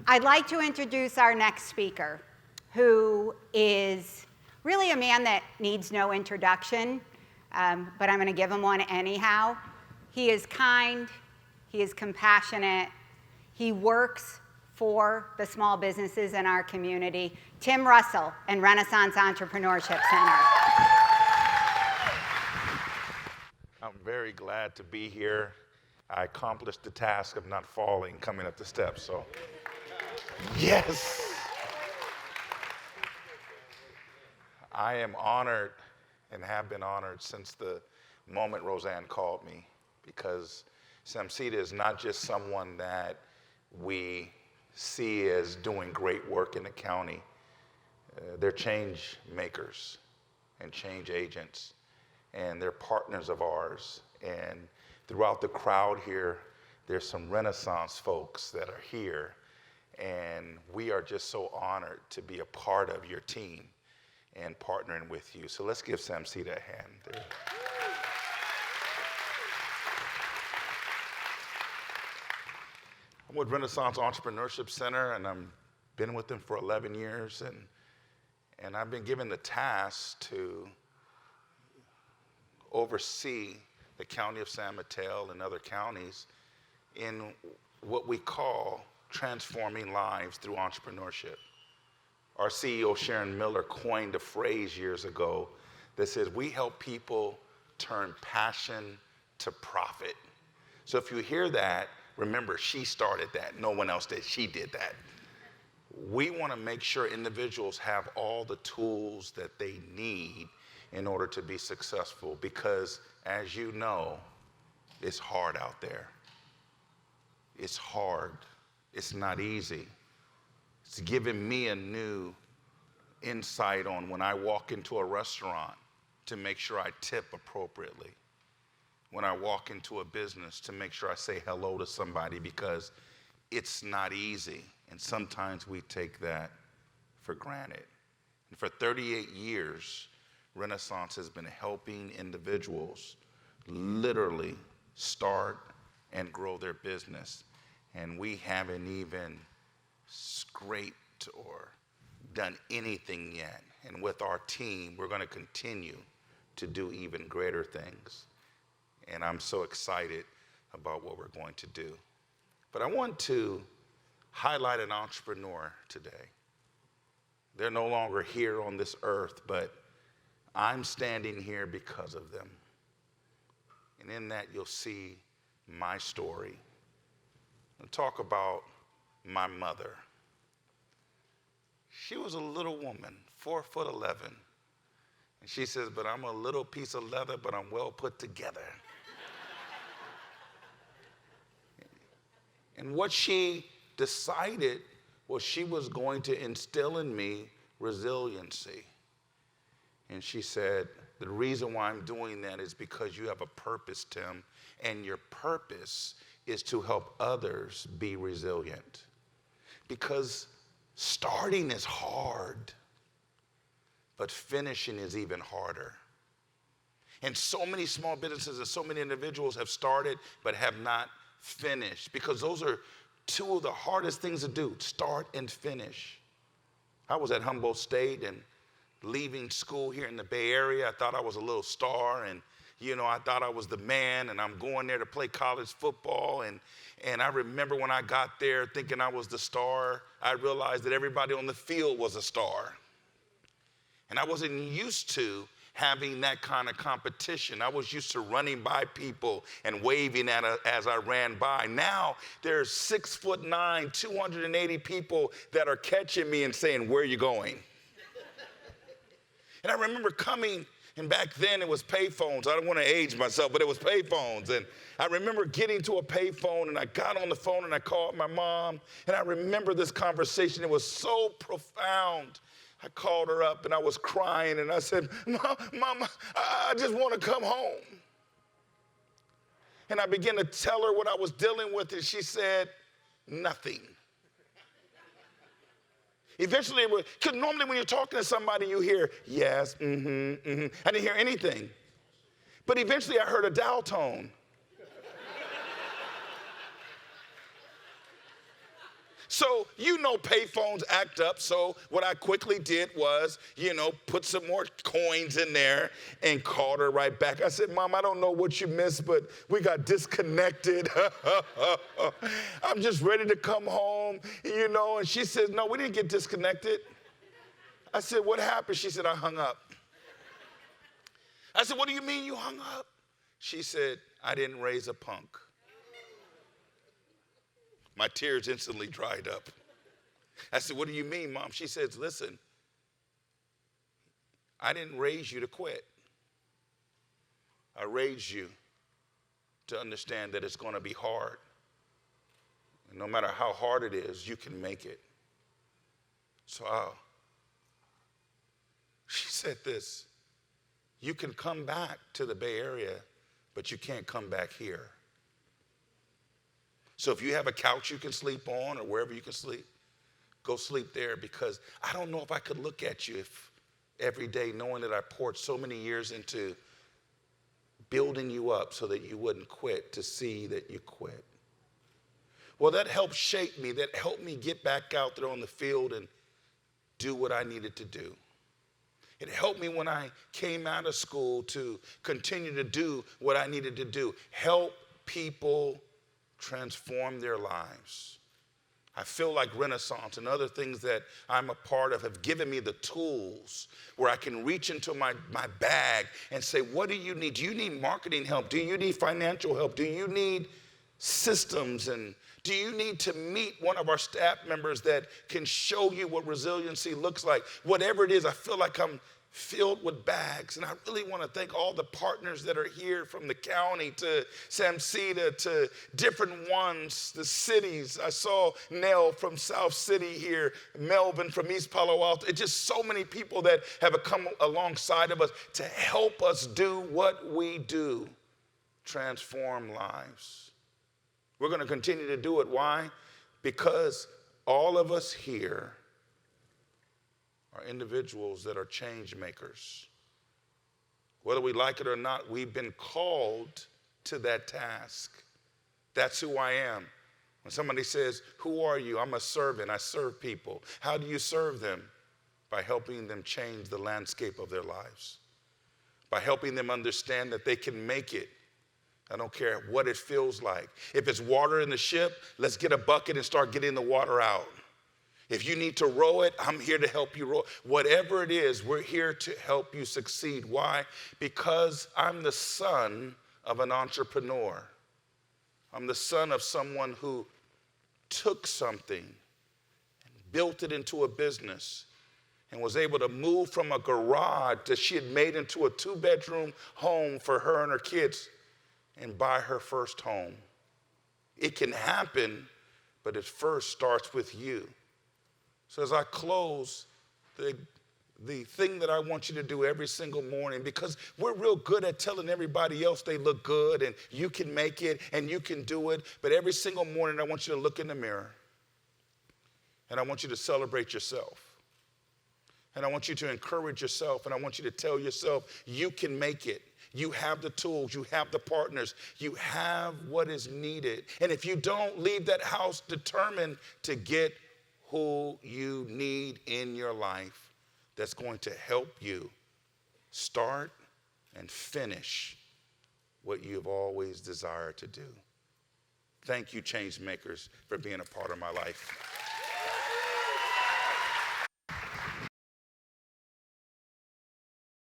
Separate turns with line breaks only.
I'd like to introduce our next speaker, who is really a man that needs no introduction, but I'm going to give him one anyhow. He is kind, he is compassionate, he works for the small businesses in our community. Tim Russell and Renaissance Entrepreneurship Center.
I'm very glad to be here. I accomplished the task of not falling coming up the steps, so yes. I am honored and have been honored since the moment Roseanne called me, because SAMCEDA is not just someone that we see as doing great work in the county. They're change makers and change agents, and they're partners of ours. And throughout the crowd here, there's some Renaissance folks that are here, and we are just so honored to be a part of your team and partnering with you. So let's give SAMCEDA a hand. I'm with Renaissance Entrepreneurship Center, and I've been with them for 11 years, and I've been given the task to oversee the county of San Mateo and other counties in what we call transforming lives through entrepreneurship. Our CEO, Sharon Miller, coined a phrase years ago that says, we help people turn passion to profit. So if you hear that, remember, she started that. No one else did. She did that. We want to make sure individuals have all the tools that they need in order to be successful, because as you know, it's hard out there. It's hard. It's not easy. It's given me a new insight on when I walk into a restaurant to make sure I tip appropriately. When I walk into a business to make sure I say hello to somebody, because it's not easy. And sometimes we take that for granted. And for 38 years, Renaissance has been helping individuals literally start and grow their business. And we haven't even scraped or done anything yet. And with our team, we're going to continue to do even greater things. And I'm so excited about what we're going to do. But I want to highlight an entrepreneur today. They're no longer here on this earth, but I'm standing here because of them. And in that, you'll see my story. I'll talk about my mother. She was a little woman, 4'11". And she says, but I'm a little piece of leather, but I'm well put together. And what she decided was she was going to instill in me resiliency. And she said, the reason why I'm doing that is because you have a purpose, Tim, and your purpose is to help others be resilient. Because starting is hard, but finishing is even harder. And so many small businesses and so many individuals have started but have not finished, because those are two of the hardest things to do, start and finish. I was at Humboldt State and leaving school here in the Bay Area. I thought I was a little star, and I thought I was the man, and I'm going there to play college football. And I remember when I got there thinking I was the star, I realized that everybody on the field was a star. And I wasn't used to having that kind of competition. I was used to running by people and waving at as I ran by. Now there's 6'9", 280 people that are catching me and saying, where are you going? And I remember coming, and back then it was payphones. I don't want to age myself, but it was payphones. And I remember getting to a payphone, and I got on the phone and I called my mom. And I remember this conversation. It was so profound. I called her up and I was crying, and I said, Mama, I just want to come home. And I began to tell her what I was dealing with, and she said, nothing. Eventually, because normally when you're talking to somebody, you hear, yes, mm-hmm, mm-hmm. I didn't hear anything. But eventually I heard a dial tone. So, payphones act up. So what I quickly did was, put some more coins in there and called her right back. I said, Mom, I don't know what you missed, but we got disconnected. I'm just ready to come home, And she said, no, we didn't get disconnected. I said, what happened? She said, I hung up. I said, what do you mean you hung up? She said, I didn't raise a punk. My tears instantly dried up. I said, what do you mean, Mom? She says, listen, I didn't raise you to quit. I raised you to understand that it's going to be hard. And no matter how hard it is, you can make it. So she said this, you can come back to the Bay Area, but you can't come back here. So if you have a couch you can sleep on or wherever you can sleep, go sleep there, because I don't know if I could look at you every day knowing that I poured so many years into building you up so that you wouldn't quit, to see that you quit. Well, that helped shape me. That helped me get back out there on the field and do what I needed to do. It helped me when I came out of school to continue to do what I needed to do. Help people transform their lives. I feel like Renaissance and other things that I'm a part of have given me the tools where I can reach into my bag and say, what do you need? Do you need marketing help? Do you need financial help? Do you need systems? And do you need to meet one of our staff members that can show you what resiliency looks like? Whatever it is, I feel like I'm filled with bags. And I really want to thank all the partners that are here, from the county to SAMCEDA to different ones, the cities. I saw Nell from South City here, Melvin from East Palo Alto. It's just so many people that have come alongside of us to help us do what we do, transform lives. We're going to continue to do it. Why? Because all of us here are individuals that are change makers. Whether we like it or not, we've been called to that task. That's who I am. When somebody says, who are you? I'm a servant. I serve people. How do you serve them? By helping them change the landscape of their lives. By helping them understand that they can make it. I don't care what it feels like. If it's water in the ship, let's get a bucket and start getting the water out. If you need to row it, I'm here to help you row. Whatever it is, we're here to help you succeed. Why? Because I'm the son of an entrepreneur. I'm the son of someone who took something and built it into a business and was able to move from a garage that she had made into a 2-bedroom home for her and her kids and buy her first home. It can happen, but it first starts with you. So as I close, the thing that I want you to do every single morning, because we're real good at telling everybody else they look good and you can make it and you can do it, but every single morning I want you to look in the mirror and I want you to celebrate yourself. And I want you to encourage yourself, and I want you to tell yourself you can make it. You have the tools, you have the partners, you have what is needed. And if you don't, leave that house determined to get who you need in your life that's going to help you start and finish what you've always desired to do. Thank you, change makers, for being a part of my life.